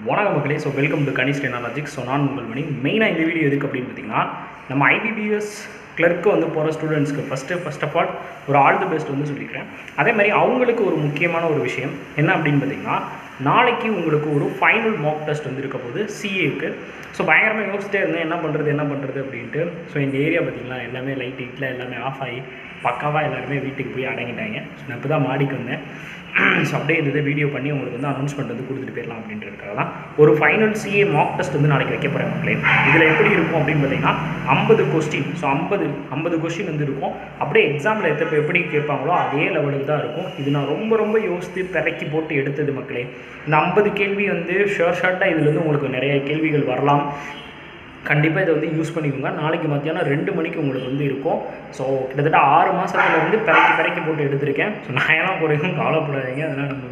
வணக்கம் மக்களே. So welcome to kaneeshreenalogics. So நான் உங்கள் மணி. மெயினாக இந்த வீடியோ எதுக்கு அப்படின்னு பார்த்தீங்கன்னா, நம்ம ஐபிபிஎஸ் கிளர்க்கு வந்து போகிற ஸ்டூடெண்ட்ஸ்க்கு ஃபஸ்ட் ஆஃப் ஆல் ஒரு ஆல் தி பெஸ்ட் வந்து சொல்லிக்கிறேன். அதே மாதிரி அவங்களுக்கு ஒரு முக்கியமான ஒரு விஷயம் என்ன அப்படின்னு பார்த்தீங்கன்னா, நாளைக்கு உங்களுக்கு ஒரு ஃபைனல் மாக் டெஸ்ட் வந்து இருக்க போது சிஏக்கு. ஸோ பயங்கரமாக யோசிச்சிட்டே இருந்தேன் என்ன பண்ணுறது அப்படின்ட்டு. ஸோ இந்த ஏரியா பார்த்திங்கன்னா எல்லாமே லைட் ஹீட்டில் எல்லாமே ஆஃப் ஆகி பக்காவாக எல்லாருமே வீட்டுக்கு போய் அடங்கிட்டாங்க. ஸோ நான் இப்போ தான் மாடிக்கு வந்தேன். ஸோ அப்படியே இந்த வீடியோ பண்ணி உங்களுக்கு வந்து அனௌன்ஸ்மெண்ட் வந்து கொடுத்துட்டு போயிடலாம் அப்படின்றதுக்காக தான் ஒரு ஃபைனல் சிஏ மாக் டெஸ்ட் வந்து நாளைக்கு வைக்க போகிறேன் மக்களே. இதில் எப்படி இருக்கும் அப்படின்னு பார்த்தீங்கன்னா 50 கொஸ்டின். ஸோ 50 கொஸ்டின் வந்து இருக்கும். அப்படியே எக்ஸாமில் எப்படி கேட்பாங்களோ அதே லெவலுக்கு தான் இருக்கும். இது நான் ரொம்ப யோசித்து பிறக்கி போட்டு எடுத்தது மக்களே. இந்த 50 கேள்வி வந்து ஷார்ட்டாக இதில் வந்து உங்களுக்கு நிறைய கேள்விகள் வரலாம். கண்டிப்பாக இதை வந்து யூஸ் பண்ணிக்கோங்க. நாளைக்கு மத்தியானம் 2 மணிக்கு உங்களுக்கு வந்து இருக்கும். ஸோ கிட்டத்தட்ட 6 மாதத்தில் வந்து பிறக்கி போட்டு எடுத்திருக்கேன். ஸோ நான் ஏன்னா குறையும் கவலைப்படாதீங்க. அதனால் நம்ம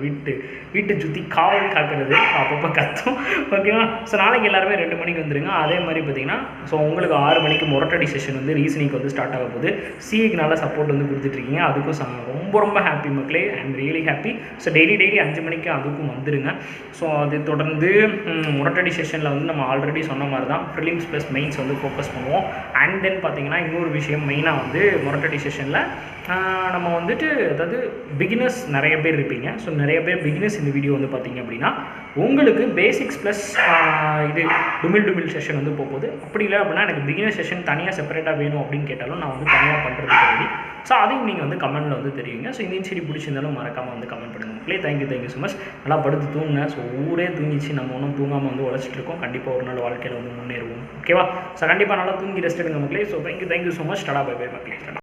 வீட்டை சுற்றி காவல் காக்கிறது அப்பப்போ கத்தும், ஓகேவா? ஸோ நாளைக்கு எல்லாருமே 2 மணிக்கு வந்துடுங்க. அதே மாதிரி பார்த்தீங்கன்னா, ஸோ உங்களுக்கு 6 மணிக்கு மொரட்டடி செஷன் வந்து ரீசனிங் வந்து ஸ்டார்ட் ஆக போகுது. சிஏக்கு நல்லா சப்போர்ட் வந்து கொடுத்துட்ருக்கீங்க. அதுக்கும் ரொம்ப ஹாப்பி மக்களே. I am really happy. So daily 5 மணிக்கு அதுக்கும் வந்துடுங்க. ஸோ அது தொடர்ந்து மொரட்டடி செஷனில் வந்து நம்ம ஆல்ரெடி சொன்ன மாதிரி தான் ப்ரிலிம்ஸ் ப்ளஸ் மெயின்ஸ் வந்து ஃபோக்கஸ் பண்ணுவோம். அண்ட் தென் பார்த்தீங்கன்னா இன்னொரு விஷயம் மெயினாக வந்து மொரட்டடி செஷனில் நம்ம வந்துட்டு அதாவது பிகினர்ஸ் நிறைய பேர் இருப்பீங்க. ஸோ நிறைய பேர் பிகினர்ஸ் இந்த வீடியோ வந்து பார்த்தீங்க அப்படின்னா உங்களுக்கு பேசிக்ஸ் ப்ளஸ் இது டுமில் செஷன் வந்து போகுது. அப்படி இல்லை அப்படின்னா எனக்கு பிகினர் செஷன் தனியாக செப்பரேட்டாக வேணும் அப்படின்னு கேட்டாலும் நான் வந்து தனியாக பண்ணுறதுக்கு ரெடி. ஸோ அதையும் நீங்கள் வந்து கமெண்ட்டில் வந்து தெரியுங்க. ஸோ இந்த சரி பிடிச்சிருந்தாலும் மறக்காமல் வந்து கமெண்ட் பண்ணுங்கள் மக்களே. Thank you so much. நல்லா படுத்து தூங்குங்க. ஸோ ஊரே தூங்கிச்சு, நம்ம ஒன்றும் தூங்காமல் வந்து உழைச்சிட்டு இருக்கோம். கண்டிப்பாக ஒரு நாள் வாழ்க்கையில் வந்து முன்னேறுவோம், ஓகேவா? ஸோ கண்டிப்பாக நல்லா தூங்கி ரெஸ்ட் எடுங்க மக்களே. So thank you so much. Tata bye bye மக்களே.